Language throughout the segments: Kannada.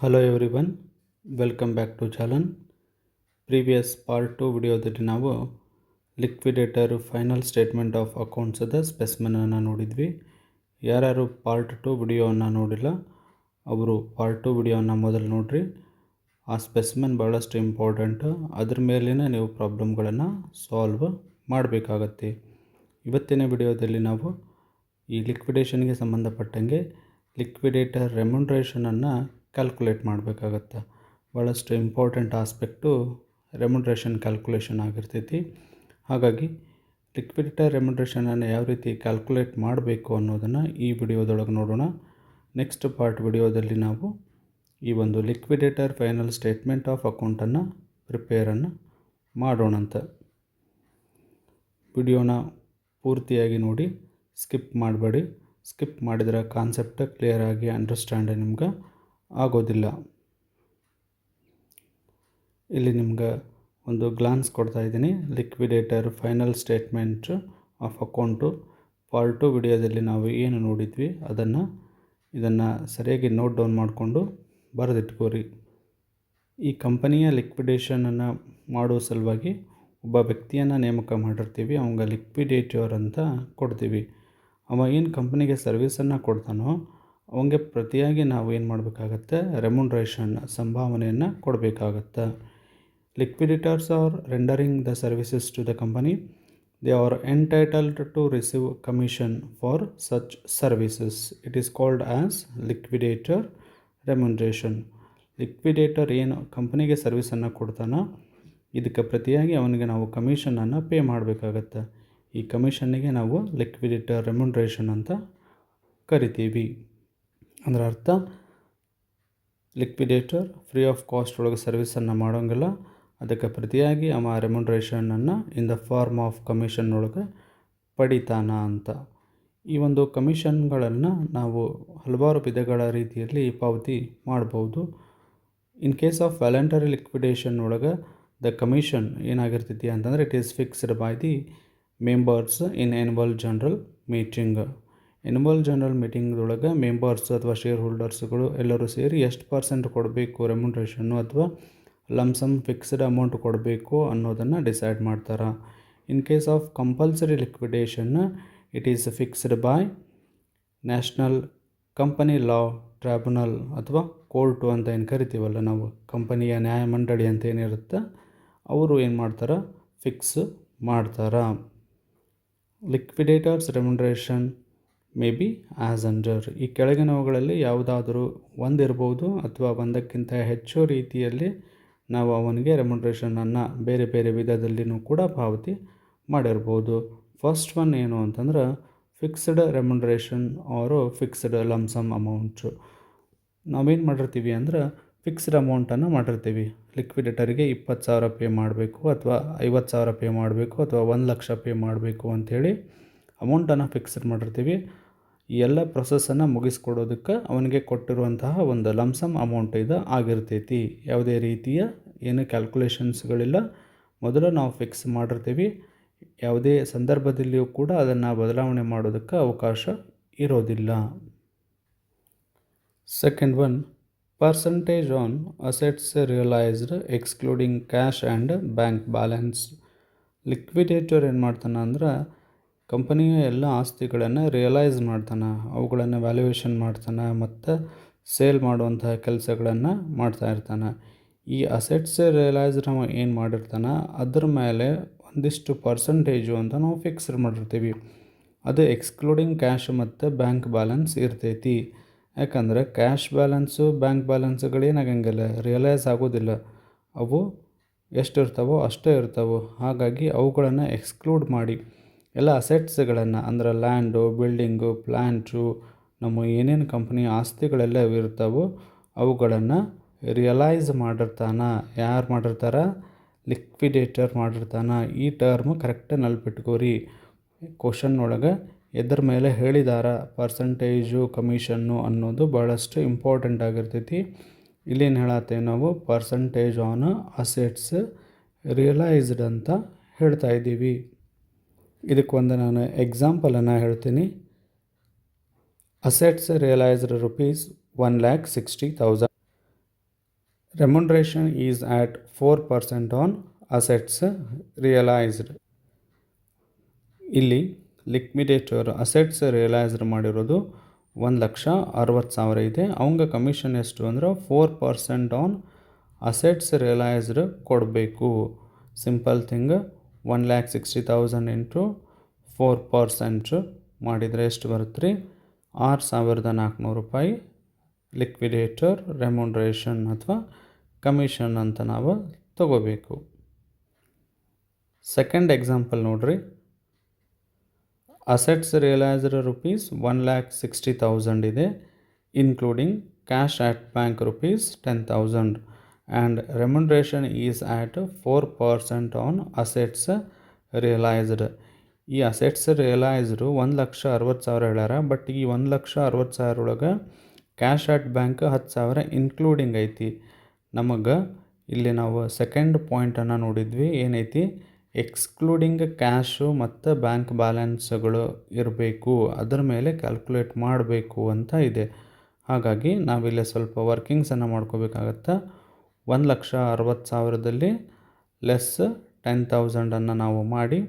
Hello everyone, welcome back to ಚಾಲನ್. ಪ್ರೀವಿಯಸ್ ಪಾರ್ಟ್ 2 ವಿಡಿಯೋದಲ್ಲಿ ನಾವು ಲಿಕ್ವಿಡೇಟರ್ ಫೈನಲ್ ಸ್ಟೇಟ್ಮೆಂಟ್ ಆಫ್ ಅಕೌಂಟ್ಸದ ಸ್ಪೆಸಿಮೆನನ್ನು ನೋಡಿದ್ವಿ. ಯಾರ್ಯಾರು ಪಾರ್ಟ್ 2 ವಿಡಿಯೋವನ್ನು ನೋಡಿಲ್ಲ ಅವರು ಪಾರ್ಟ್ 2 ವಿಡಿಯೋವನ್ನು ಮೊದಲು ನೋಡ್ರಿ. ಆ ಸ್ಪೆಸಿಮೆನ್ ಭಾಳಷ್ಟು ಇಂಪಾರ್ಟೆಂಟ್. ಅದ್ರ ಮೇಲಿನ ನೀವು ಪ್ರಾಬ್ಲಮ್ಗಳನ್ನು ಸಾಲ್ವ್ ಮಾಡಬೇಕಾಗತ್ತೆ. ಇವತ್ತಿನ ವಿಡಿಯೋದಲ್ಲಿ ನಾವು ಈ ಲಿಕ್ವಿಡೇಷನ್ಗೆ ಸಂಬಂಧಪಟ್ಟಂಗೆ ಲಿಕ್ವಿಡೇಟರ್ ರೆಮ್ಯುನರೇಷನನ್ನು ಕ್ಯಾಲ್ಕುಲೇಟ್ ಮಾಡಬೇಕಾಗತ್ತೆ. ಭಾಳಷ್ಟು ಇಂಪಾರ್ಟೆಂಟ್ ಆಸ್ಪೆಕ್ಟು ರೆಮ್ಯುನರೇಷನ್ ಕ್ಯಾಲ್ಕುಲೇಷನ್ ಆಗಿರ್ತೈತಿ. ಹಾಗಾಗಿ ಲಿಕ್ವಿಡೇಟರ್ ರೆಮ್ಯುನರೇಷನನ್ನು ಯಾವ ರೀತಿ ಕ್ಯಾಲ್ಕುಲೇಟ್ ಮಾಡಬೇಕು ಅನ್ನೋದನ್ನು ಈ ವಿಡಿಯೋದೊಳಗೆ ನೋಡೋಣ. ನೆಕ್ಸ್ಟ್ ಪಾರ್ಟ್ ವಿಡಿಯೋದಲ್ಲಿ ನಾವು ಈ ಒಂದು ಲಿಕ್ವಿಡೇಟರ್ ಫೈನಲ್ ಸ್ಟೇಟ್ಮೆಂಟ್ ಆಫ್ ಅಕೌಂಟನ್ನು ಪ್ರಿಪೇರನ್ನು ಮಾಡೋಣಂತ. ವಿಡಿಯೋನ ಪೂರ್ತಿಯಾಗಿ ನೋಡಿ, ಸ್ಕಿಪ್ ಮಾಡಬೇಡಿ. ಸ್ಕಿಪ್ ಮಾಡಿದರೆ ಕಾನ್ಸೆಪ್ಟ್ ಕ್ಲಿಯರಾಗಿ ಅಂಡರ್ಸ್ಟ್ಯಾಂಡ್ ನಿಮ್ಗೆ ಆಗೋದಿಲ್ಲ. ಇಲ್ಲಿ ನಿಮ್ಗೆ ಒಂದು ಗ್ಲಾನ್ಸ್ ಕೊಡ್ತಾ ಇದ್ದೀನಿ. Liquidator final statement of account part 2 ವಿಡಿಯೋದಲ್ಲಿ ನಾವು ಏನು ನೋಡಿದ್ವಿ ಇದನ್ನು ಸರಿಯಾಗಿ ನೋಟ್ ಡೌನ್ ಮಾಡಿಕೊಂಡು ಬರೆದಿಟ್ಕೋರಿ. ಈ ಕಂಪನಿಯ ಲಿಕ್ವಿಡೇಷನನ್ನು ಮಾಡೋ ಸಲುವಾಗಿ ಒಬ್ಬ ವ್ಯಕ್ತಿಯನ್ನು ನೇಮಕ ಮಾಡಿರ್ತೀವಿ. ಅವಂಗೆ ಲಿಕ್ವಿಡೇಟರ್ ಅಂತ ಕೊಡ್ತೀವಿ. ಅವ ಏನು ಕಂಪನಿಗೆ ಸರ್ವಿಸನ್ನು ಕೊಡ್ತಾನೋ ಅವಂಗೆ ಪ್ರತಿಯಾಗಿ ನಾವು ಏನು ಮಾಡಬೇಕಾಗತ್ತೆ, ರೆಮ್ಯುನರೇಷನ್ ಸಂಭಾವನೆಯನ್ನು ಕೊಡಬೇಕಾಗತ್ತೆ. Liquidators are rendering the services to the company. They are entitled to receive commission for such services. It is called as liquidator remuneration. Liquidator ಏನು ಕಂಪನಿಗೆ ಸರ್ವಿಸನ್ನು ಕೊಡ್ತಾನೋ ಇದಕ್ಕೆ ಪ್ರತಿಯಾಗಿ ಅವನಿಗೆ ನಾವು ಕಮಿಷನನ್ನು ಪೇ ಮಾಡಬೇಕಾಗತ್ತೆ. ಈ ಕಮಿಷನ್ನಿಗೆ ನಾವು ಲಿಕ್ವಿಡೇಟರ್ ರೆಮ್ಯುನರೇಷನ್ ಅಂತ ಕರಿತೀವಿ. ಅದರ ಅರ್ಥ ಲಿಕ್ವಿಡೇಟರ್ ಫ್ರೀ ಆಫ್ ಕಾಸ್ಟ್ ಒಳಗೆ ಸರ್ವಿಸನ್ನು ಮಾಡೋಂಗಿಲ್ಲ. ಅದಕ್ಕೆ ಪ್ರತಿಯಾಗಿ ಅವ ರೆಮ್ಯುನರೇಷನನ್ನು in the form of commission ಒಳಗೆ ಪಡಿತಾನ ಅಂತ. ಈ ಒಂದು ಕಮಿಷನ್ಗಳನ್ನು ನಾವು ಹಲವಾರು ವಿಧಗಳ ರೀತಿಯಲ್ಲಿ ಪಾವತಿ ಮಾಡ್ಬೋದು. In case of voluntary liquidation ಒಳಗೆ ದ ಕಮಿಷನ್ ಏನಾಗಿರ್ತೈತಿ ಅಂತಂದರೆ it is fixed by the members in annual general meeting. Annual general ಮೀಟಿಂಗ್ದೊಳಗೆ ಮೆಂಬರ್ಸ್ ಅಥವಾ ಶೇರ್ ಹೋಲ್ಡರ್ಸ್ಗಳು ಎಲ್ಲರೂ ಸೇರಿ ಎಷ್ಟು ಪರ್ಸೆಂಟ್ ಕೊಡಬೇಕು ರೆಮ್ಯುನರೇಷನ್ನು ಅಥವಾ ಲಮ್ಸಮ್ ಫಿಕ್ಸ್ಡ್ ಅಮೌಂಟ್ ಕೊಡಬೇಕು ಅನ್ನೋದನ್ನು ಡಿಸೈಡ್ ಮಾಡ್ತಾರೆ. ಇನ್ case of compulsory liquidation it is fixed by national company law tribunal ಅಥವಾ ಕೋರ್ಟು ಅಂತ ಏನು ಕರಿತೀವಲ್ಲ ನಾವು, ಕಂಪನಿಯ ನ್ಯಾಯಮಂಡಳಿ ಅಂತ ಏನಿರುತ್ತೆ ಅವರು ಏನು ಮಾಡ್ತಾರೆ, ಫಿಕ್ಸ್ ಮಾಡ್ತಾರೆ. Liquidators remuneration may be as under. ಈ ಕೆಳಗಿನವುಗಳಲ್ಲಿ ಯಾವುದಾದರೂ ಒಂದಿರ್ಬೋದು ಅಥವಾ ಒಂದಕ್ಕಿಂತ ಹೆಚ್ಚು ರೀತಿಯಲ್ಲಿ ನಾವು ಅವನಿಗೆ ರೆಮ್ಯುನರೇಷನನ್ನು ಬೇರೆ ಬೇರೆ ವಿಧದಲ್ಲಿಯೂ ಕೂಡ ಪಾವತಿ ಮಾಡಿರ್ಬೋದು. ಫಸ್ಟ್ ಒನ್ ಏನು ಅಂತಂದ್ರೆ ಫಿಕ್ಸ್ಡ್ ರೆಮ್ಯುನರೇಷನ್ ಆರು ಫಿಕ್ಸ್ಡ್ ಲಮ್ಸಮ್ ಅಮೌಂಟು. ನಾವೇನು ಮಾಡಿರ್ತೀವಿ ಅಂದ್ರೆ ಫಿಕ್ಸ್ಡ್ ಅಮೌಂಟನ್ನು ಮಾಡಿರ್ತೀವಿ. ಲಿಕ್ವಿಡೇಟರಿಗೆ 20,000 ಪೇ ಮಾಡಬೇಕು ಅಥವಾ 50,000 ಪೇ ಮಾಡಬೇಕು ಅಥವಾ 1,00,000 ಪೇ ಮಾಡಬೇಕು ಅಂಥೇಳಿ ಅಮೌಂಟನ್ನು ಫಿಕ್ಸ್ಡ್ ಮಾಡಿರ್ತೀವಿ. ಈ ಎಲ್ಲ ಪ್ರೊಸೆಸನ್ನು ಮುಗಿಸ್ಕೊಡೋದಕ್ಕೆ ಅವನಿಗೆ ಕೊಟ್ಟಿರುವಂತಹ ಒಂದು ಲಮ್ಸಮ್ ಅಮೌಂಟ್ ಇದು ಆಗಿರ್ತೈತಿ. ಯಾವುದೇ ರೀತಿಯ ಏನು ಕ್ಯಾಲ್ಕುಲೇಷನ್ಸ್ಗಳಿಲ್ಲ. ಮೊದಲು ನಾವು ಫಿಕ್ಸ್ ಮಾಡಿರ್ತೀವಿ. ಯಾವುದೇ ಸಂದರ್ಭದಲ್ಲಿಯೂ ಕೂಡ ಅದನ್ನು ಬದಲಾವಣೆ ಮಾಡೋದಕ್ಕೆ ಅವಕಾಶ ಇರೋದಿಲ್ಲ. Second one, percentage on assets realised excluding cash and bank balance. Liquidator ಏನು ಮಾಡ್ತಾನೆ ಅಂದ್ರೆ ಕಂಪನಿಯ ಎಲ್ಲ ಆಸ್ತಿಗಳನ್ನು ರಿಯಲೈಸ್ ಮಾಡ್ತಾನೆ, ಅವುಗಳನ್ನು ವ್ಯಾಲ್ಯೂಯೇಷನ್ ಮಾಡ್ತಾನೆ ಮತ್ತು ಸೇಲ್ ಮಾಡುವಂತಹ ಕೆಲಸಗಳನ್ನು ಮಾಡ್ತಾ ಇರ್ತಾನೆ. ಈ ಅಸೆಟ್ಸ್ ರಿಯಲೈಸ್ಡ್ ನಾವು ಏನು ಮಾಡಿರ್ತಾನೆ ಅದ್ರ ಮೇಲೆ ಒಂದಿಷ್ಟು ಪರ್ಸಂಟೇಜು ಅಂತ ನಾವು ಫಿಕ್ಸ್ಡ್ ಮಾಡಿರ್ತೀವಿ. ಅದು ಎಕ್ಸ್ಕ್ಲೂಡಿಂಗ್ ಕ್ಯಾಶ್ ಮತ್ತು ಬ್ಯಾಂಕ್ ಬ್ಯಾಲೆನ್ಸ್ ಇರ್ತೈತಿ. ಯಾಕಂದರೆ ಕ್ಯಾಶ್ ಬ್ಯಾಲೆನ್ಸು ಬ್ಯಾಂಕ್ ಬ್ಯಾಲೆನ್ಸ್ಗಳೇನಾಗಂಗಿಲ್ಲ, ರಿಯಲೈಸ್ ಆಗೋದಿಲ್ಲ. ಅವು ಎಷ್ಟಿರ್ತಾವೋ ಅಷ್ಟೇ ಇರ್ತಾವೆ. ಹಾಗಾಗಿ ಅವುಗಳನ್ನು ಎಕ್ಸ್ಕ್ಲೂಡ್ ಮಾಡಿ ಎಲ್ಲ ಅಸೆಟ್ಸ್ಗಳನ್ನು ಅಂದ್ರೆ ಲ್ಯಾಂಡು, ಬಿಲ್ಡಿಂಗು, ಪ್ಲ್ಯಾಂಟು, ನಮ್ಮ ಏನೇನು ಕಂಪ್ನಿ ಆಸ್ತಿಗಳೆಲ್ಲ ಇರ್ತಾವೋ ಅವುಗಳನ್ನು ರಿಯಲೈಸ್ ಮಾಡಿರ್ತಾನೆ. ಯಾರು ಮಾಡಿರ್ತಾರೆ? ಲಿಕ್ವಿಡೇಟರ್ ಮಾಡಿರ್ತಾನೆ. ಈ ಟರ್ಮ್ ಕರೆಕ್ಟ್ ನೆನಪಿಟ್ಕೋರಿ. ಕ್ವಶನ್ ಒಳಗೆ ಎದ್ರ ಮೇಲೆ ಹೇಳಿದಾರ ಪರ್ಸಂಟೇಜು ಕಮಿಷನ್ನು ಅನ್ನೋದು ಭಾಳಷ್ಟು ಇಂಪಾರ್ಟೆಂಟ್ ಆಗಿರ್ತೈತಿ. ಇಲ್ಲೇನು ಹೇಳತ್ತೇವೆ ನಾವು, ಪರ್ಸಂಟೇಜ್ ಆನ್ ಅಸೆಟ್ಸ್ ರಿಯಲೈಸ್ಡ್ ಅಂತ ಹೇಳ್ತಾ ಇದ್ದೀವಿ. ಇದಕ್ಕೊಂದು ನಾನು ಎಕ್ಸಾಂಪಲನ್ನು ಹೇಳ್ತೀನಿ. Assets realised ₹1,60,000. Remuneration is at 4% on assets realised. ಇಲ್ಲಿ ಲಿಕ್ವಿಡೇಟರ್ ಅಸೆಟ್ಸ್ ರಿಯಲೈಸ್ಡ್ ಮಾಡಿರೋದು 1,60,000 ಇದೆ. ಅವಂಗೆ ಕಮಿಷನ್ ಎಷ್ಟು ಅಂದ್ರೆ 4% ಆನ್ ಅಸೆಟ್ಸ್ ರಿಯಲೈಸ್ಡ್ ಕೊಡಬೇಕು. ಸಿಂಪಲ್ ಥಿಂಗ್, 1,60,000 ಇಂಟು 4% ಮಾಡಿದರೆ ಎಷ್ಟು ಬರುತ್ತೆ ರೀ? 6,400 ರೂಪಾಯಿ ಲಿಕ್ವಿಡೇಟರ್ ರೆಮ್ಯುನರೇಷನ್ ಅಥವಾ ಕಮಿಷನ್ ಅಂತ ನಾವು ತಗೋಬೇಕು. ಸೆಕೆಂಡ್ ಎಕ್ಸಾಂಪಲ್ ನೋಡ್ರಿ. ಅಸೆಟ್ಸ್ ರಿಯಲೈಸ್ಡ್ ರುಪೀಸ್ 1,60,000 ಇದೆ, including cash at bank rupees 10,000 and remuneration is at 4% on assets realised. ಈ ಅಸೆಟ್ಸ್ ರಿಯಲೈಸ್ಡು 1,60,000 ಹೇಳ್ಯಾರ. ಬಟ್ ಈ 1,60,000 ಒಳಗೆ ಕ್ಯಾಶ್ ಆಟ್ ಬ್ಯಾಂಕ್ 10,000 ಇನ್ಕ್ಲೂಡಿಂಗ್ ಐತಿ. ನಮಗೆ ಇಲ್ಲಿ ನಾವು ಸೆಕೆಂಡ್ ಪಾಯಿಂಟನ್ನು ನೋಡಿದ್ವಿ, ಏನೈತಿ? ಎಕ್ಸ್ಕ್ಲೂಡಿಂಗ್ ಕ್ಯಾಶು ಮತ್ತು ಬ್ಯಾಂಕ್ ಬ್ಯಾಲೆನ್ಸ್ಗಳು ಇರಬೇಕು, ಅದರ ಮೇಲೆ ಕ್ಯಾಲ್ಕುಲೇಟ್ ಮಾಡಬೇಕು ಅಂತ ಇದೆ. ಹಾಗಾಗಿ ನಾವಿಲ್ಲಿ ಸ್ವಲ್ಪ ವರ್ಕಿಂಗ್ಸನ್ನು ಮಾಡ್ಕೋಬೇಕಾಗತ್ತೆ. 1,60,000ದಲ್ಲಿ ಲೆಸ್ 10,000 ನಾವು ಮಾಡಿ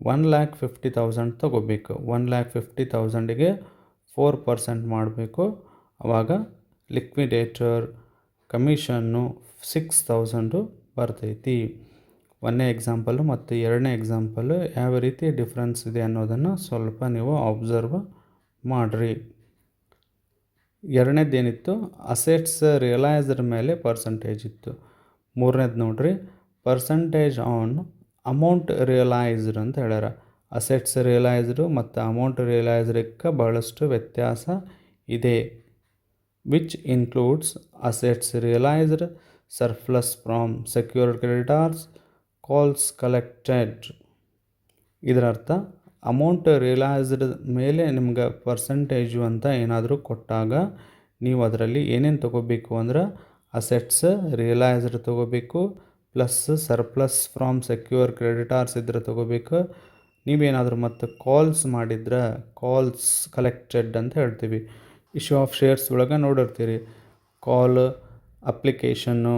1,50,000 ತಗೋಬೇಕು. 1,50,000ಗೆ 4% ಮಾಡಬೇಕು. ಆವಾಗ ಲಿಕ್ವಿಡೇಟರ್ ಕಮಿಷನ್ನು 6,000 ಬರ್ತೈತಿ. ಒಂದನೇ ಎಕ್ಸಾಂಪಲು ಮತ್ತು ಎರಡನೇ ಎಕ್ಸಾಂಪಲು ಯಾವ ರೀತಿ ಡಿಫ್ರೆನ್ಸ್ ಇದೆ ಅನ್ನೋದನ್ನು ಸ್ವಲ್ಪ ನೀವು ಅಬ್ಸರ್ವ್ ಮಾಡಿರಿ. ಎರಡನೇದೇನಿತ್ತು? ಅಸೆಟ್ಸ್ ರಿಯಲೈಸ್ಡ್ ಮೇಲೆ ಪರ್ಸಂಟೇಜ್ ಇತ್ತು. ಮೂರನೇದು ನೋಡ್ರಿ, ಪರ್ಸಂಟೇಜ್ ಆನ್ ಅಮೌಂಟ್ ರಿಯಲೈಸ್ಡ್ ಅಂತ ಹೇಳ್ಯಾರ. ಅಸೆಟ್ಸ್ ರಿಯಲೈಸ್ಡು ಮತ್ತು ಅಮೌಂಟ್ ರಿಯಲೈಸ್ಡ್ಕ್ಕೆ ಬಹಳಷ್ಟು ವ್ಯತ್ಯಾಸ ಇದೆ. Which includes assets realised, surplus from secured creditors, calls collected. ಇದರ ಅರ್ಥ, ಅಮೌಂಟ್ ರಿಯಲೈಸ್ಡ್ ಮೇಲೆ ನಿಮ್ಗೆ ಪರ್ಸಂಟೇಜು ಅಂತ ಏನಾದರೂ ಕೊಟ್ಟಾಗ ನೀವು ಅದರಲ್ಲಿ ಏನೇನು ತೊಗೋಬೇಕು ಅಂದ್ರೆ ಅಸೆಟ್ಸ್ ರಿಯಲೈಸ್ಡ್ ತೊಗೋಬೇಕು, plus surplus from secure creditors ಇದ್ರೆ ತೊಗೋಬೇಕು. ನೀವೇನಾದರೂ ಮತ್ತು ಕಾಲ್ಸ್ ಮಾಡಿದ್ರೆ ಕಾಲ್ಸ್ ಕಲೆಕ್ಟೆಡ್ ಅಂತ ಹೇಳ್ತೀವಿ. ಇಶ್ಯೂ ಆಫ್ ಶೇರ್ಸ್ ಒಳಗೆ ನೋಡಿರ್ತೀರಿ, ಕಾಲ್, ಅಪ್ಲಿಕೇಶನ್ನು,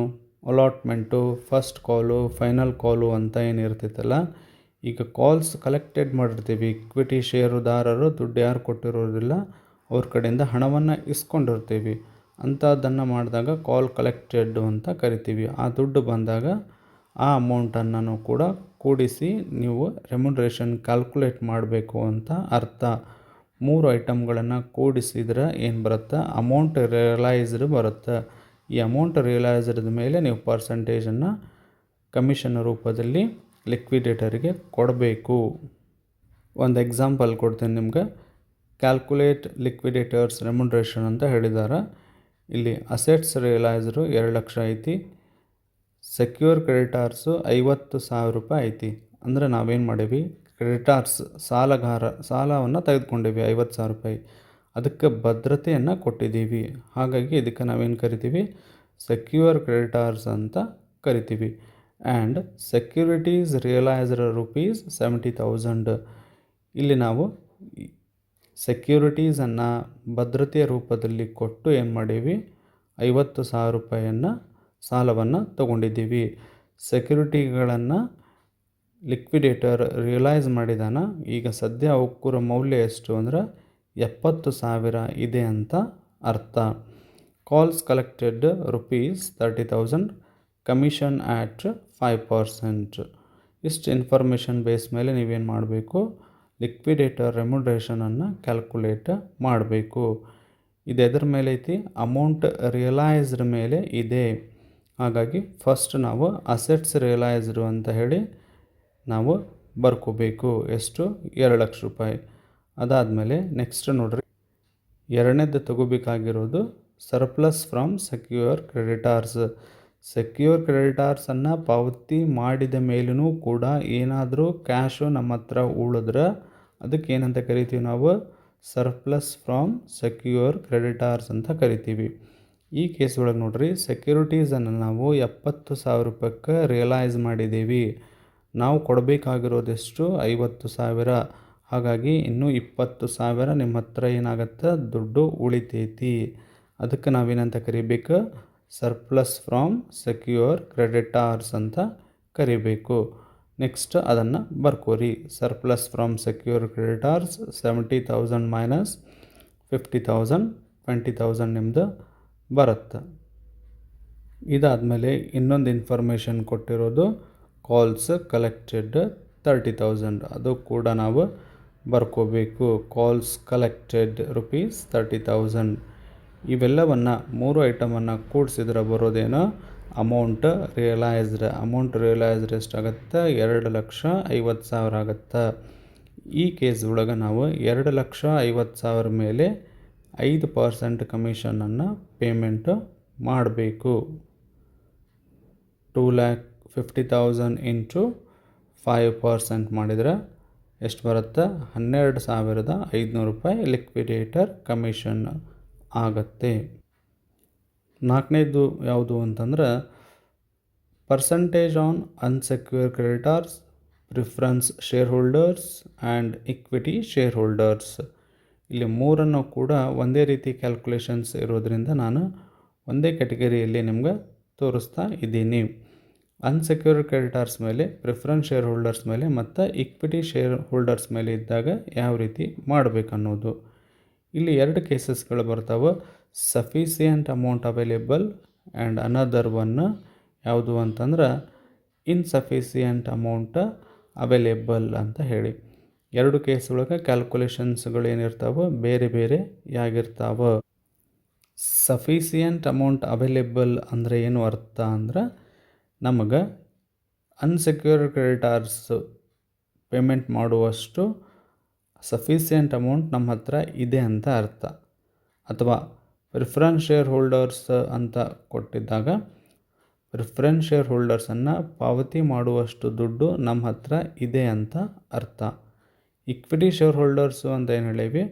ಅಲಾಟ್ಮೆಂಟು, ಫಸ್ಟ್ ಕಾಲು, ಫೈನಲ್ ಕಾಲು ಅಂತ ಏನಿರ್ತೈತಲ್ಲ. ಈಗ ಕಾಲ್ಸ್ ಕಲೆಕ್ಟೆಡ್ ಮಾಡಿರ್ತೀವಿ. ಇಕ್ವಿಟಿ ಷೇರುದಾರರು ದುಡ್ಡು ಯಾರು ಕೊಟ್ಟಿರೋದಿಲ್ಲ ಅವ್ರ ಕಡೆಯಿಂದ ಹಣವನ್ನು ಇಸ್ಕೊಂಡಿರ್ತೀವಿ. ಅಂಥದ್ದನ್ನು ಮಾಡಿದಾಗ ಕಾಲ್ ಕಲೆಕ್ಟೆಡ್ ಅಂತ ಕರಿತೀವಿ. ಆ ದುಡ್ಡು ಬಂದಾಗ ಆ ಅಮೌಂಟನ್ನು ಕೂಡ ಕೂಡಿಸಿ ನೀವು ರೆಮ್ಯುನರೇಷನ್ ಕ್ಯಾಲ್ಕುಲೇಟ್ ಮಾಡಬೇಕು ಅಂತ ಅರ್ಥ. 3 ಐಟಮ್ಗಳನ್ನು ಕೂಡಿಸಿದ್ರೆ ಏನು ಬರುತ್ತೆ? ಅಮೌಂಟ್ ರಿಯಲೈಸ್ಡ್ ಬರುತ್ತೆ. ಈ ಅಮೌಂಟ್ ರಿಯಲೈಸ್ಡ್ ಮೇಲೆ ನೀವು ಪರ್ಸಂಟೇಜನ್ನು ಕಮಿಷನ್ ರೂಪದಲ್ಲಿ ಲಿಕ್ವಿಡೇಟರಿಗೆ ಕೊಡಬೇಕು. ಒಂದು ಎಕ್ಸಾಂಪಲ್ ಕೊಡ್ತೀನಿ ನಿಮ್ಗೆ. ಕ್ಯಾಲ್ಕುಲೇಟ್ ಲಿಕ್ವಿಡೇಟರ್ಸ್ ರೆಮ್ಯುನರೇಷನ್ ಅಂತ ಹೇಳಿದ್ದಾರೆ. ಇಲ್ಲಿ ಅಸೆಟ್ಸ್ ರಿಯಲೈಸ್ಡು 2,00,000 ಐತಿ, ಸೆಕ್ಯೂರ್ ಕ್ರೆಡಿಟಾರ್ಸು 50,000 ರೂಪಾಯಿ ಐತಿ. ಅಂದರೆ ನಾವೇನು ಮಾಡೀವಿ? ಕ್ರೆಡಿಟಾರ್ಸ್ ಸಾಲವನ್ನು ತೆಗೆದುಕೊಂಡಿವಿ 50,000 ರೂಪಾಯಿ. ಅದಕ್ಕೆ ಭದ್ರತೆಯನ್ನು ಕೊಟ್ಟಿದ್ದೀವಿ. ಹಾಗಾಗಿ ಇದಕ್ಕೆ ನಾವೇನು ಕರಿತೀವಿ? ಸೆಕ್ಯೂರ್ ಕ್ರೆಡಿಟಾರ್ಸ್ ಅಂತ ಕರಿತೀವಿ. And securities realised rupees 70,000. ಇಲ್ಲಿ ನಾವು ಸೆಕ್ಯೂರಿಟೀಸನ್ನು ಭದ್ರತೆಯ ರೂಪದಲ್ಲಿ ಕೊಟ್ಟು ಏನು ಮಾಡೀವಿ? 50,000 ರೂಪಾಯಿಯನ್ನು ಸಾಲವನ್ನು ತಗೊಂಡಿದ್ದೀವಿ. ಸೆಕ್ಯೂರಿಟಿಗಳನ್ನು ಲಿಕ್ವಿಡೇಟರ್ ರಿಯಲೈಸ್ ಮಾಡಿದಾನ. ಈಗ ಸದ್ಯ ಅವಕ್ಕೂರ ಮೌಲ್ಯ ಎಷ್ಟು ಅಂದ್ರೆ 70,000 ಇದೆ ಅಂತ ಅರ್ಥ. ಕಾಲ್ಸ್ ಕಲೆಕ್ಟೆಡ್ ರುಪೀಸ್ 30,000, ಕಮಿಷನ್ ಆಟ್ 5%. ಇಷ್ಟು ಇನ್ಫಾರ್ಮೇಷನ್ ಬೇಸ್ ಮೇಲೆ ನೀವೇನು ಮಾಡಬೇಕು? ಲಿಕ್ವಿಡೇಟರ್ ರೆಮ್ಯುನರೇಷನನ್ನು ಕ್ಯಾಲ್ಕುಲೇಟ್ ಮಾಡಬೇಕು. ಇದು ಎದರ ಮೇಲೆ ಐತಿ? ಅಮೌಂಟ್ ರಿಯಲೈಸ್ಡ್ ಮೇಲೆ ಇದೆ. ಹಾಗಾಗಿ ಫಸ್ಟ್ ನಾವು ಅಸೆಟ್ಸ್ ರಿಯಲೈಸ್ಡು ಅಂತ ಹೇಳಿ ನಾವು ಬರ್ಕೋಬೇಕು. ಎಷ್ಟು? 2,00,000 ರೂಪಾಯಿ. ಅದಾದಮೇಲೆ ನೆಕ್ಸ್ಟ್ ನೋಡ್ರಿ, ಎರಡನೇದು ತಗೋಬೇಕಾಗಿರೋದು surplus from secure creditors. Secure ಕ್ರೆಡಿಟಾರ್ಸನ್ನು ಪಾವತಿ ಮಾಡಿದ ಮೇಲೂ ಕೂಡ ಏನಾದರೂ ಕ್ಯಾಶು ನಮ್ಮ ಹತ್ರ ಉಳಿದ್ರೆ ಅದಕ್ಕೆ ಏನಂತ ಕರಿತೀವಿ ನಾವು? ಸರ್ಪ್ಲಸ್ ಫ್ರಾಮ್ ಸೆಕ್ಯೂರ್ ಕ್ರೆಡಿಟಾರ್ಸ್ ಅಂತ ಕರಿತೀವಿ. ಈ ಕೇಸ್ ಒಳಗೆ ನೋಡ್ರಿ, ಸೆಕ್ಯೂರಿಟೀಸನ್ನು ನಾವು 70,000 ರೂಪಾಯಿಗೆ ರಿಯಲೈಸ್ ಮಾಡಿದ್ದೀವಿ. ನಾವು ಕೊಡಬೇಕಾಗಿರೋದೆಷ್ಟು? 50,000. ಹಾಗಾಗಿ ಇನ್ನೂ 20,000 ನಿಮ್ಮ ಹತ್ರ ಏನಾಗತ್ತೆ? ದುಡ್ಡು ಉಳಿತೈತಿ. ಅದಕ್ಕೆ ನಾವೇನಂತ ಕರಿಬೇಕು? ಸರ್ಪ್ಲಸ್ ಫ್ರಾಮ್ ಸೆಕ್ಯೂರ್ ಕ್ರೆಡಿಟಾರ್ಸ್ ಅಂತ ಕರಿಬೇಕು. ನೆಕ್ಸ್ಟ್ ಅದನ್ನು ಬರ್ಕೋರಿ. Surplus from secure creditors 70,000 minus 50,000 20,000 ನಿಮ್ಮದು ಬರುತ್ತೆ. ಇದಾದಮೇಲೆ ಇನ್ನೊಂದು ಇನ್ಫಾರ್ಮೇಷನ್ ಕೊಟ್ಟಿರೋದು ಕಾಲ್ಸ್ ಕಲೆಕ್ಟೆಡ್ 30,000, ಅದು ಕೂಡ ನಾವು ಬರ್ಕೋಬೇಕು. Calls collected rupees 30,000. ಇವೆಲ್ಲವನ್ನು 3 ಐಟಮನ್ನು ಕೂಡಿಸಿದ್ರೆ ಬರೋದೇನೋ ಅಮೌಂಟ್ ರಿಯಲೈಸ್ಡ್ ಎಷ್ಟಾಗುತ್ತೆ? 2,50,000 ಆಗುತ್ತೆ. ಈ ಕೇಸ್ ಒಳಗೆ ನಾವು 2,50,000 ಮೇಲೆ 5% ಕಮಿಷನನ್ನು ಪೇಮೆಂಟು ಮಾಡಬೇಕು. 2,50,000 ಇಂಟು 5% ಮಾಡಿದರೆ ಎಷ್ಟು ಬರುತ್ತೆ? 12,500 ರೂಪಾಯಿ ಲಿಕ್ವಿಡೇಟರ್ ಕಮಿಷನ್ ಆಗುತ್ತೆ. ನಾಲ್ಕನೇದು ಯಾವುದು ಅಂತಂದ್ರೆ percentage on unsecure creditors, preference share holders and equity share holders. ಇಲ್ಲಿ ಮೂರನ್ನು ಕೂಡ ಒಂದೇ ರೀತಿ ಕ್ಯಾಲ್ಕುಲೇಷನ್ಸ್ ಇರೋದರಿಂದ ನಾನು ಒಂದೇ ಕ್ಯಾಟಗರಿಯಲ್ಲಿ ನಿಮ್ಗೆ ತೋರಿಸ್ತಾ ಇದ್ದೀನಿ. ಅನ್ಸೆಕ್ಯೂರ್ಡ್ ಕ್ರೆಡಿಟಾರ್ಸ್ ಮೇಲೆ, ಪ್ರಿಫರೆನ್ಸ್ ಶೇರ್ ಹೋಲ್ಡರ್ಸ್ ಮೇಲೆ ಮತ್ತು ಇಕ್ವಿಟಿ ಶೇರ್ ಹೋಲ್ಡರ್ಸ್ ಮೇಲೆ ಇದ್ದಾಗ ಯಾವ ರೀತಿ ಮಾಡಬೇಕನ್ನೋದು. ಇಲ್ಲಿ 2 ಕೇಸಸ್ಗಳು ಬರ್ತಾವೆ. Sufficient amount available and another one ಯಾವುದು ಅಂತಂದ್ರೆ ಇನ್ಸಫಿಸಿಯೆಂಟ್ ಅಮೌಂಟ್ ಅವೈಲೇಬಲ್ ಅಂತ ಹೇಳಿ. 2 ಕೇಸ್ ಒಳಗೆ ಕ್ಯಾಲ್ಕುಲೇಷನ್ಸ್ಗಳು ಏನಿರ್ತಾವೆ ಬೇರೆ ಬೇರೆ ಯಾಗಿರ್ತಾವೆ. ಸಫಿಸಿಯೆಂಟ್ ಅಮೌಂಟ್ ಅವೈಲೇಬಲ್ ಅಂದರೆ ಏನು ಅರ್ಥ ಅಂದ್ರೆ ನಮಗೆ ಅನ್ಸೆಕ್ಯೂರ್ಡ್ ಕ್ರೆಡಿಟಾರ್ಸ್ ಪೇಮೆಂಟ್ ಮಾಡುವಷ್ಟು ಸಫಿಸಿಯೆಂಟ್ ಅಮೌಂಟ್ ನಮ್ಮ ಹತ್ರ ಇದೆ ಅಂತ ಅರ್ಥ. ಅಥವಾ ಪ್ರಿಫರೆನ್ಸ್ ಶೇರ್ ಹೋಲ್ಡರ್ಸ್ ಅಂತ ಕೊಟ್ಟಿದ್ದಾಗ ಪ್ರಿಫರೆನ್ಸ್ ಶೇರ್ ಹೋಲ್ಡರ್ಸನ್ನು ಪಾವತಿ ಮಾಡುವಷ್ಟು ದುಡ್ಡು ನಮ್ಮ ಹತ್ರ ಇದೆ ಅಂತ ಅರ್ಥ. ಇಕ್ವಿಟಿ ಶೇರ್ ಹೋಲ್ಡರ್ಸು ಅಂತ ಏನು ಹೇಳೀವಿ,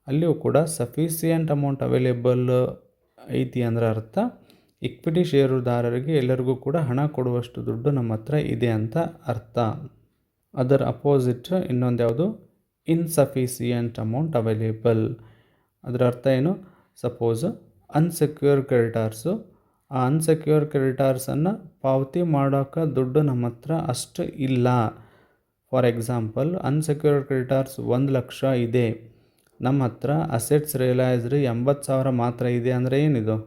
ಅಲ್ಲಿಯೂ ಕೂಡ ಸಫಿಸಿಯೆಂಟ್ ಅಮೌಂಟ್ ಅವೈಲೇಬಲ್ ಐತಿ ಅಂದ್ರೆ ಅರ್ಥ ಇಕ್ವಿಟಿ ಷೇರುದಾರರಿಗೆ ಎಲ್ಲರಿಗೂ ಕೂಡ ಹಣ ಕೊಡುವಷ್ಟು ದುಡ್ಡು ನಮ್ಮ ಹತ್ರ ಇದೆ ಅಂತ ಅರ್ಥ. ಅದರ ಅಪೋಸಿಟ್ ಇನ್ನೊಂದು ಯಾವುದು? ಇನ್ಸಫಿಸಿಯೆಂಟ್ ಅಮೌಂಟ್ ಅವೈಲೇಬಲ್. ಅದರ ಅರ್ಥ ಏನು? ಸಪೋಸ್ ಅನ್ಸೆಕ್ಯೂರ್ ಕ್ರೆಡಿಟಾರ್ಸು, ಆ ಅನ್ಸೆಕ್ಯೂರ್ ಕ್ರೆಡಿಟಾರ್ಸನ್ನು ಪಾವತಿ ಮಾಡೋಕೆ ದುಡ್ಡು ನಮ್ಮ ಹತ್ರ ಅಷ್ಟು ಇಲ್ಲ. ಫಾರ್ ಎಕ್ಸಾಂಪಲ್ ಅನ್ಸೆಕ್ಯೂರ್ಡ್ ಕ್ರೆಡಿಟಾರ್ಸ್ 1,00,000 ಇದೆ, ನಮ್ಮ ಹತ್ರ ಅಸೆಟ್ಸ್ ರಿಯಲೈಸ್ಡ್ 80,000 ಮಾತ್ರ ಇದೆ ಅಂದರೆ ಏನಿದು?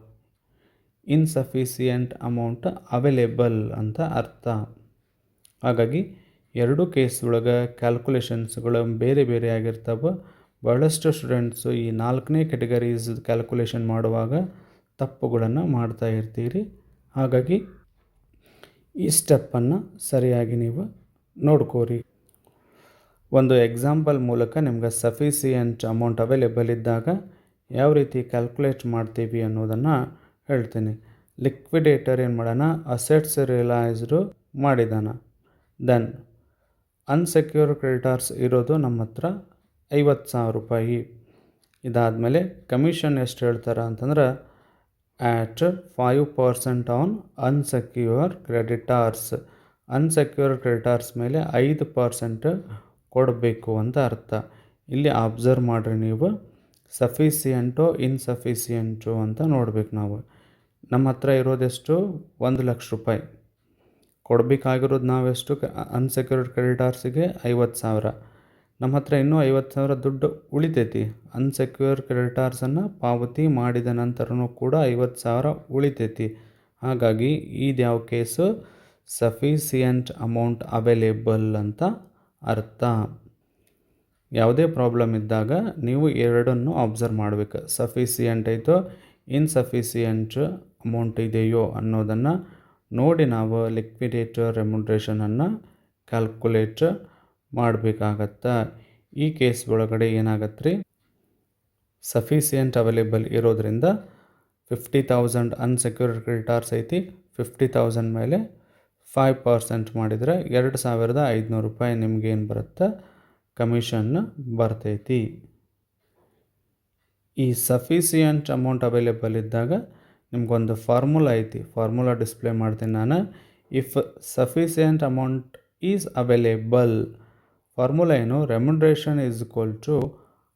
ಇನ್ಸಫಿಸಿಯೆಂಟ್ ಅಮೌಂಟ್ ಅವೈಲೇಬಲ್ ಅಂತ ಅರ್ಥ. ಹಾಗಾಗಿ 2 ಕೇಸ್ ಒಳಗೆ ಕ್ಯಾಲ್ಕುಲೇಷನ್ಸ್ಗಳು ಬೇರೆ ಬೇರೆ ಆಗಿರ್ತವೆ. ಬಹಳಷ್ಟು ಸ್ಟೂಡೆಂಟ್ಸು ಈ 4ನೇ ಕ್ಯಾಟಗರೀಸ್ ಕ್ಯಾಲ್ಕುಲೇಷನ್ ಮಾಡುವಾಗ ತಪ್ಪುಗಳನ್ನು ಮಾಡ್ತಾ ಇರ್ತೀರಿ. ಹಾಗಾಗಿ ಈ ಸ್ಟೆಪ್ಪನ್ನು ಸರಿಯಾಗಿ ನೀವು ನೋಡ್ಕೋರಿ. ಒಂದು ಎಕ್ಸಾಂಪಲ್ ಮೂಲಕ ನಿಮ್ಗೆ ಸಫಿಸಿಯೆಂಟ್ ಅಮೌಂಟ್ ಅವೈಲೇಬಲ್ ಇದ್ದಾಗ ಯಾವ ರೀತಿ ಕ್ಯಾಲ್ಕುಲೇಟ್ ಮಾಡ್ತೀವಿ ಅನ್ನೋದನ್ನು ಹೇಳ್ತೀನಿ. ಲಿಕ್ವಿಡೇಟರ್ ಏನು ಮಾಡೋಣ? ಅಸೆಟ್ಸ್ ರಿಯಲೈಸ್ಡು ಮಾಡಿದಾನ. ದೆನ್ ಅನ್ಸೆಕ್ಯೂರ್ ಕ್ರೆಡಿಟಾರ್ಸ್ ಇರೋದು ನಮ್ಮ ಹತ್ರ 50,000 ರೂಪಾಯಿ. ಇದಾದಮೇಲೆ ಕಮಿಷನ್ ಎಷ್ಟು ಹೇಳ್ತಾರೆ ಅಂತಂದ್ರೆ at 5% on unsecure creditors. Unsecure creditors ಮೇಲೆ 5% ಕೊಡಬೇಕು ಅಂತ ಅರ್ಥ. ಇಲ್ಲಿ ಅಬ್ಸರ್ವ್ ಮಾಡಿರಿ ನೀವು, ಸಫಿಸಿಯೆಂಟೋ ಇನ್ಸಫಿಸಿಯೆಂಟು ಅಂತ ನೋಡ್ಬೇಕು ನಾವು. ನಮ್ಮ ಹತ್ರ ಇರೋದೆಷ್ಟು? 1,00,000 ರೂಪಾಯಿ. ಕೊಡಬೇಕಾಗಿರೋದು ನಾವೆಷ್ಟು? ಅನ್ಸೆಕ್ಯೂರ್ಡ್ ಕ್ರೆಡಿಟಾರ್ಸಿಗೆ 50,000. ನಮ್ಮ ಹತ್ರ ಇನ್ನೂ 50,000 ದುಡ್ಡು ಉಳಿತೈತಿ. ಅನ್ಸೆಕ್ಯೂರ್ ಕ್ರೆಡಿಟಾರ್ಸನ್ನು ಪಾವತಿ ಮಾಡಿದ ನಂತರನೂ ಕೂಡ 50,000 ಉಳಿತೈತಿ. ಹಾಗಾಗಿ ಇದು ಯಾವ ಕೇಸು? ಸಫಿಸಿಯೆಂಟ್ ಅಮೌಂಟ್ ಅವೈಲೇಬಲ್ ಅಂತ ಅರ್ಥ. ಯಾವುದೇ ಪ್ರಾಬ್ಲಮ್ ಇದ್ದಾಗ ನೀವು ಎರಡನ್ನು ಅಬ್ಸರ್ವ್ ಮಾಡಬೇಕು. ಸಫಿಸಿಯೆಂಟ್ ಐತೋ ಇನ್ಸಫಿಸಿಯೆಂಟ್ ಅಮೌಂಟ್ ಇದೆಯೋ ಅನ್ನೋದನ್ನು ನೋಡಿ ನಾವು ಲಿಕ್ವಿಡೇಟರ್ ರೆಮ್ಯುನರೇಷನನ್ನು ಕ್ಯಾಲ್ಕುಲೇಟ್ ಮಾಡಬೇಕಾಗತ್ತೆ. ಈ ಕೇಸ್ ಒಳಗಡೆ ಏನಾಗತ್ತೆ ರೀ? ಸಫಿಸಿಯೆಂಟ್ ಅವೈಲೇಬಲ್ ಇರೋದ್ರಿಂದ 50,000 ಅನ್ಸೆಕ್ಯೂರ್ಡ್ ಕ್ರೆಡಿಟಾರ್ಸ್ ಐತಿ. 50,000 ಮೇಲೆ 5% ಮಾಡಿದರೆ 2,500 ರೂಪಾಯಿ ನಿಮಗೇನು ಬರುತ್ತೆ? ಕಮಿಷನ್ ಬರ್ತೈತಿ. ಈ ಸಫಿಸಿಯೆಂಟ್ ಅಮೌಂಟ್ ಅವೈಲೇಬಲ್ ಇದ್ದಾಗ ನಿಮ್ಗೊಂದು ಫಾರ್ಮುಲಾ ಐತಿ, ಫಾರ್ಮುಲಾ ಡಿಸ್ಪ್ಲೇ ಮಾಡ್ತೀನಿ ನಾನು. If sufficient amount is available, formula ಏನು? Remuneration is equal to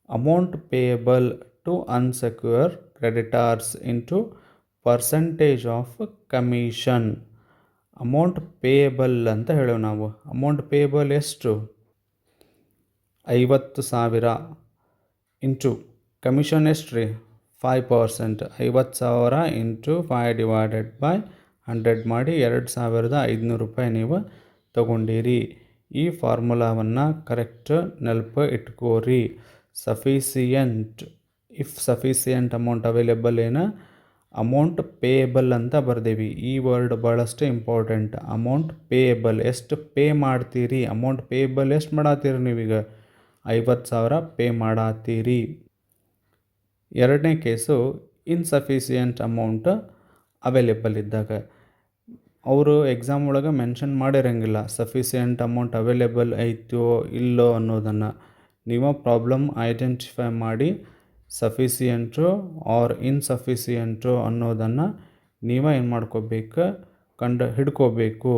amount payable to unsecure creditors into percentage of commission. Amount payable ಅಂತ ಹೇಳೋವು ನಾವು. ಅಮೌಂಟ್ ಪೇಯಬಲ್ ಎಷ್ಟು? 50,000 ಇಂಟು ಕಮಿಷನ್ ಎಷ್ಟು ರೀ? 5%. 50,000 ಇಂಟು 5 ಡಿವೈಡೆಡ್ ಬೈ 100 ಮಾಡಿ 2,500 ರೂಪಾಯಿ ನೀವು ತಗೊಂಡಿರಿ. ಈ ಫಾರ್ಮುಲಾವನ್ನು ಕರೆಕ್ಟ್ ನೆನಪು ಇಟ್ಕೋರಿ. Sufficient, if sufficient amount available ಏನು? ಅಮೌಂಟ್ ಪೇಯಬಲ್ ಅಂತ ಬರ್ದೇವಿ. ಈ ವರ್ಡ್ ಭಾಳಷ್ಟು ಇಂಪಾರ್ಟೆಂಟ್. ಅಮೌಂಟ್ ಪೇಯಬಲ್, ಎಷ್ಟು ಪೇ ಮಾಡ್ತೀರಿ? ಅಮೌಂಟ್ ಪೇಯಬಲ್ ಎಷ್ಟು ಮಾಡತ್ತೀರಿ ನೀವೀಗ? 50,000 ಪೇ ಮಾಡತ್ತೀರಿ. ಎರಡನೇ ಕೇಸು ಇನ್ಸಫಿಸಿಯೆಂಟ್ ಅಮೌಂಟ್ ಅವೈಲೇಬಲ್ ಇದ್ದಾಗ. ಅವರು ಎಕ್ಸಾಮ್ ಒಳಗೆ ಮೆನ್ಷನ್ ಮಾಡಿರಂಗಿಲ್ಲ ಸಫಿಸಿಯೆಂಟ್ ಅಮೌಂಟ್ ಅವೈಲೇಬಲ್ ಐತೋ ಇಲ್ಲೋ ಅನ್ನೋದನ್ನು. ನೀವು ಪ್ರಾಬ್ಲಮ್ ಐಡೆಂಟಿಫೈ ಮಾಡಿ ಸಫಿಸಿಯೆಂಟು ಆರ್ ಇನ್ಸಫಿಸಿಯೆಂಟು ಅನ್ನೋದನ್ನು ನೀವು ಏನು ಮಾಡ್ಕೋಬೇಕು? ಹಿಡ್ಕೋಬೇಕು.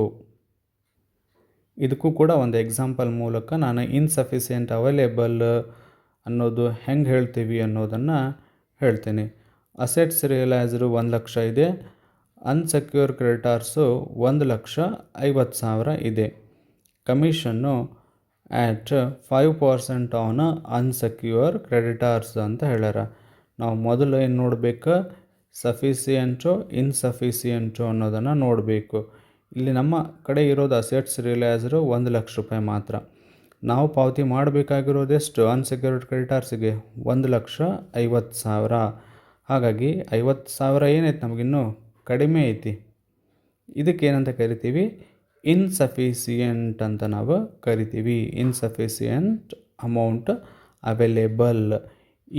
ಇದಕ್ಕೂ ಕೂಡ ಒಂದು ಎಕ್ಸಾಂಪಲ್ ಮೂಲಕ ನಾನು ಇನ್ಸಫಿಸಿಯೆಂಟ್ ಅವೈಲೇಬಲ್ ಅನ್ನೋದು ಹೆಂಗೆ ಹೇಳ್ತೀವಿ ಅನ್ನೋದನ್ನು ಹೇಳ್ತೀನಿ. ಅಸೆಟ್ಸ್ ರಿಯಲೈಸ್ಡು 1,00,000 ಇದೆ. ಅನ್ಸೆಕ್ಯೂರ್ ಕ್ರೆಡಿಟಾರ್ಸು 1,50,000 ಇದೆ. Commission at 5% on unsecure creditors ಅಂತ ಹೇಳ್ಯಾರ. ನಾವು ಮೊದಲು ಏನು ನೋಡಬೇಕು? ಸಫಿಸಿಯೆಂಟು ಇನ್ಸಫಿಸಿಯೆಂಟು ಅನ್ನೋದನ್ನು ನೋಡಬೇಕು. ಇಲ್ಲಿ ನಮ್ಮ ಕಡೆ ಇರೋದು ಅಸೆಟ್ಸ್ ರಿಯಲೈಸ್ಡು 1,00,000 ರೂಪಾಯಿ ಮಾತ್ರ. ನಾವು ಪಾವತಿ ಮಾಡಬೇಕಾಗಿರೋದೆಷ್ಟು ಅನ್ಸೆಕ್ಯೂರ್ಡ್ ಕ್ರೆಡಿಟಾರ್ಸಿಗೆ? 1,50,000. ಹಾಗಾಗಿ 50,000 ಏನೈತೆ ನಮಗಿನ್ನೂ ಕಡಿಮೆ ಐತಿ. ಇದಕ್ಕೇನಂತ ಕರಿತೀವಿ? ಇನ್ಸಫಿಸಿಯೆಂಟ್ ಅಂತ ನಾವು ಕರಿತೀವಿ. ಇನ್ಸಫಿಸಿಯೆಂಟ್ ಅಮೌಂಟ್ ಅವೈಲೇಬಲ್.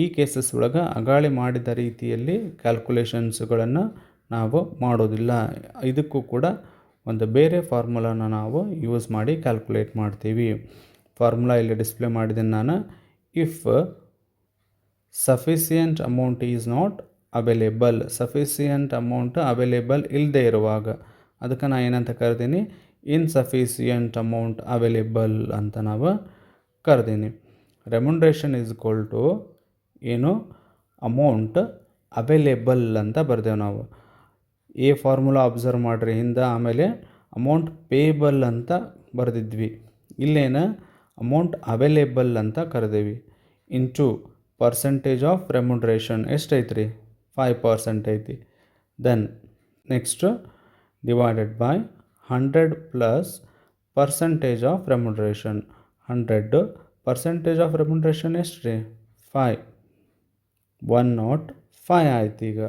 ಈ ಕೇಸಸ್ ಒಳಗೆ ಅಗಾಳಿ ಮಾಡಿದ ರೀತಿಯಲ್ಲಿ ಕ್ಯಾಲ್ಕುಲೇಷನ್ಸ್ಗಳನ್ನು ನಾವು ಮಾಡೋದಿಲ್ಲ. ಇದಕ್ಕೂ ಕೂಡ ಒಂದು ಬೇರೆ ಫಾರ್ಮುಲಾನ ನಾವು ಯೂಸ್ ಮಾಡಿ ಕ್ಯಾಲ್ಕುಲೇಟ್ ಮಾಡ್ತೀವಿ. ಫಾರ್ಮುಲಾ ಇಲ್ಲಿ ಡಿಸ್ಪ್ಲೇ ಮಾಡಿದ್ದೀನಿ ನಾನು. If sufficient amount is not available, sufficient amount available ಇಲ್ಲದೆ ಇರುವಾಗ ಅದಕ್ಕೆ ನಾನು ಏನಂತ ಕರೆದೀನಿ? ಇನ್ಸಫಿಸಿಯೆಂಟ್ ಅಮೌಂಟ್ ಅವೈಲೇಬಲ್ ಅಂತ ನಾವು ಕರೆದೀನಿ. ರೆಮ್ಯುನರೇಷನ್ ಈಸ್ ಈಕ್ವಲ್ ಟು ಏನು? ಅಮೌಂಟ್ ಅವೈಲೇಬಲ್ ಅಂತ ಬರ್ದೇವೆ ನಾವು. ಎ ಫಾರ್ಮುಲಾ ಅಬ್ಸರ್ವ್ ಮಾಡಿರಿ ಹಿಂದೆ. ಆಮೇಲೆ ಅಮೌಂಟ್ ಪೇಯಬಲ್ ಅಂತ ಬರೆದಿದ್ವಿ. ಇಲ್ಲೇನು? ಅಮೌಂಟ್ ಅವೈಲೇಬಲ್ ಅಂತ ಕರೆದೇವಿ. ಇಂಟು ಪರ್ಸೆಂಟೇಜ್ ಆಫ್ ರೆಮ್ಯುನರೇಷನ್ ಎಷ್ಟೈತೆ ರೀ? 5% ಐತಿ. Then next divided by 100 plus percentage of remuneration. 100 percentage of remuneration ಎಷ್ಟು ರೀ? 5. 105 ಆಯ್ತು. ಈಗ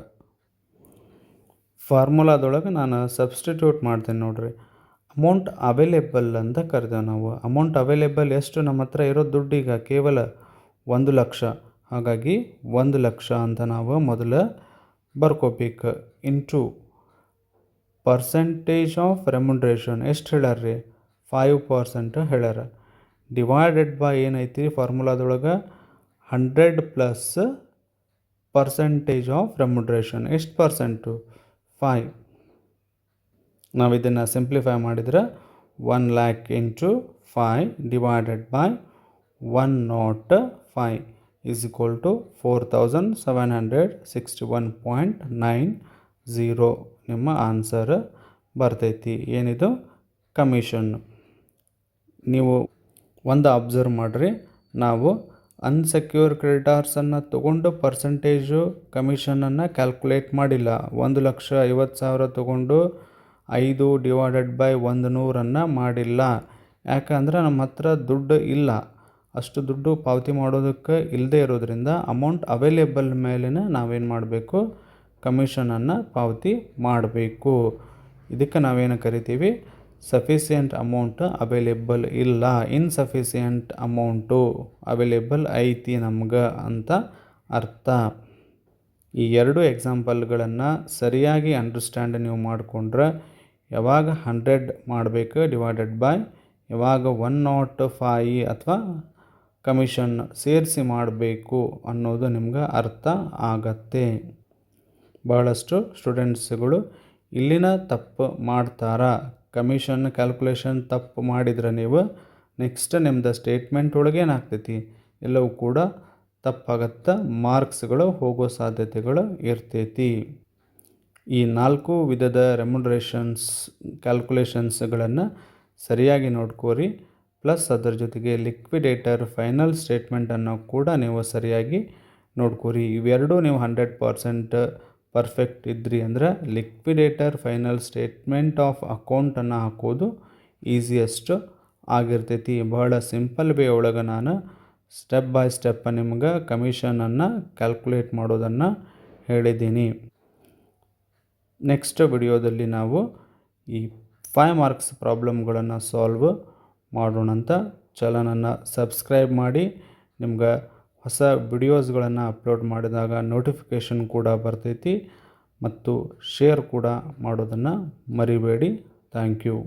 ಫಾರ್ಮುಲಾದೊಳಗೆ ನಾನು ಸಬ್ಸ್ಟಿಟ್ಯೂಟ್ ಮಾಡ್ತೀನಿ ನೋಡ್ರಿ. ಅಮೌಂಟ್ ಅವೈಲೇಬಲ್ ಅಂತ ಕರೆದೇವೆ ನಾವು. ಅಮೌಂಟ್ ಅವೈಲೇಬಲ್ ಎಷ್ಟು? ನಮ್ಮ ಹತ್ರ ಇರೋ ದುಡ್ಡು ಈಗ ಕೇವಲ 1,00,000. ಹಾಗಾಗಿ 1,00,000 ಅಂತ ನಾವು ಮೊದಲು ಬರ್ಕೋಬೇಕು. ಇಂಟು ಪರ್ಸೆಂಟೇಜ್ ಆಫ್ ರೆಮ್ಯುನರೇಷನ್ ಎಷ್ಟು ಹೇಳ್ಯಾರ ರೀ? 5% ಹೇಳ್ಯಾರ. ಡಿವೈಡೆಡ್ ಬೈ ಏನೈತಿ ಫಾರ್ಮುಲಾದೊಳಗೆ? 100 ಪ್ಲಸ್ ಪರ್ಸೆಂಟೇಜ್ ಆಫ್ ರೆಮ್ಯುನರೇಷನ್. ಎಷ್ಟು ಪರ್ಸೆಂಟು? 5. ನಾವು ಇದನ್ನು ಸಿಂಪ್ಲಿಫೈ ಮಾಡಿದರೆ 1,00,000 into 5 divided by 105 is equal to 4,761.90 ನಿಮ್ಮ ಆನ್ಸರ್ ಬರ್ತೈತಿ. ಏನಿದು? ಕಮಿಷನ್. ನೀವು ಒಂದು ಅಬ್ಸರ್ವ್ ಮಾಡಿರಿ, ನಾವು ಅನ್ಸೆಕ್ಯೂರ್ ಕ್ರೆಡಿಟಾರ್ಸನ್ನು ತೊಗೊಂಡು ಪರ್ಸೆಂಟೇಜು ಕಮಿಷನನ್ನು ಕ್ಯಾಲ್ಕುಲೇಟ್ ಮಾಡಿಲ್ಲ. 1,50,000 ತೊಗೊಂಡು 5 ಡಿವೈಡೆಡ್ ಬೈ 100 ಮಾಡಿಲ್ಲ. ಯಾಕಂದ್ರೆ ನಮ್ಮ ಹತ್ರ ದುಡ್ಡು ಇಲ್ಲ. ಅಷ್ಟು ದುಡ್ಡು ಪಾವತಿ ಮಾಡೋದಕ್ಕೆ ಇಲ್ಲದೆ ಇರೋದ್ರಿಂದ ಅಮೌಂಟ್ ಅವೈಲೇಬಲ್ ಮೇಲೆ ನಾವೇನು ಮಾಡಬೇಕು? ಕಮಿಷನನ್ನು ಪಾವತಿ ಮಾಡಬೇಕು. ಇದಕ್ಕೆ ನಾವೇನು ಕರಿತೀವಿ? ಸಫಿಸಿಯೆಂಟ್ ಅಮೌಂಟ್ ಅವೈಲೇಬಲ್ ಇಲ್ಲ, ಇನ್ಸಫಿಸಿಯೆಂಟ್ ಅಮೌಂಟು ಅವೈಲೇಬಲ್ ಐತಿ ನಮ್ಗೆ ಅಂತ ಅರ್ಥ. ಈ ಎರಡು ಎಕ್ಸಾಂಪಲ್ಗಳನ್ನು ಸರಿಯಾಗಿ ಅಂಡರ್ಸ್ಟ್ಯಾಂಡ್ ನೀವು ಮಾಡಿಕೊಂಡ್ರೆ ಯಾವಾಗ 100 ಮಾಡಬೇಕು ಡಿವೈಡೆಡ್ ಬೈ ಯಾವಾಗ 105 ಅಥವಾ ಕಮಿಷನ್ ಸೇರಿಸಿ ಮಾಡಬೇಕು ಅನ್ನೋದು ನಿಮ್ಗೆ ಅರ್ಥ ಆಗತ್ತೆ. ಬಹಳಷ್ಟು ಸ್ಟೂಡೆಂಟ್ಸ್ಗಳು ಇಲ್ಲಿನ ತಪ್ಪು ಮಾಡ್ತಾರ. ಕಮಿಷನ್ ಕ್ಯಾಲ್ಕುಲೇಷನ್ ತಪ್ಪು ಮಾಡಿದ್ರೆ ನೀವು ನೆಕ್ಸ್ಟ್ ನಿಮ್ಮದು ಸ್ಟೇಟ್ಮೆಂಟ್ ಒಳಗೆ ಏನಾಗ್ತೈತಿ? ಎಲ್ಲವೂ ಕೂಡ ತಪ್ಪಾಗತ್ತೆ. ಮಾರ್ಕ್ಸ್ಗಳು ಹೋಗೋ ಸಾಧ್ಯತೆಗಳು ಇರ್ತೈತಿ. ಈ 4 ವಿಧದ ರೆಮ್ಯುನರೇಷನ್ಸ್ ಕ್ಯಾಲ್ಕುಲೇಷನ್ಸ್ಗಳನ್ನು ಸರಿಯಾಗಿ ನೋಡ್ಕೋರಿ. ಪ್ಲಸ್ ಅದರ ಜೊತೆಗೆ ಲಿಕ್ವಿಡೇಟರ್ ಫೈನಲ್ ಸ್ಟೇಟ್ಮೆಂಟನ್ನು ಕೂಡ ನೀವು ಸರಿಯಾಗಿ ನೋಡ್ಕೋರಿ. ಇವೆರಡೂ ನೀವು 100% ಪರ್ಫೆಕ್ಟ್ ಇದ್ರಿ ಅಂದ್ರೆ ಲಿಕ್ವಿಡೇಟರ್ ಫೈನಲ್ ಸ್ಟೇಟ್ಮೆಂಟ್ ಆಫ್ ಅಕೌಂಟನ್ನು ಹಾಕೋದು ಈಸಿಯೆಸ್ಟ್ ಆಗಿರ್ತೈತಿ. ಬಹಳ ಸಿಂಪಲ್ ವೇ ಒಳಗೆ ನಾನು ಸ್ಟೆಪ್ ಬೈ ಸ್ಟೆಪ್ ನಿಮ್ಗೆ ಕಮಿಷನನ್ನು ಕ್ಯಾಲ್ಕುಲೇಟ್ ಮಾಡೋದನ್ನು ಹೇಳಿದ್ದೀನಿ. ನೆಕ್ಸ್ಟ್ ವಿಡಿಯೋದಲ್ಲಿ ನಾವು ಈ 5 ಮಾರ್ಕ್ಸ್ ಪ್ರಾಬ್ಲಮ್ಗಳನ್ನು ಸಾಲ್ವ್ ಮಾಡೋಣಂತ. ಚಾನಲನ್ನು ಸಬ್ಸ್ಕ್ರೈಬ್ ಮಾಡಿ. ನಿಮ್ಗೆ ಹೊಸ ವಿಡಿಯೋಸ್ಗಳನ್ನು ಅಪ್ಲೋಡ್ ಮಾಡಿದಾಗ ನೋಟಿಫಿಕೇಷನ್ ಕೂಡ ಬರ್ತೈತಿ. ಮತ್ತು ಶೇರ್ ಕೂಡ ಮಾಡೋದನ್ನು ಮರಿಬೇಡಿ. Thank you.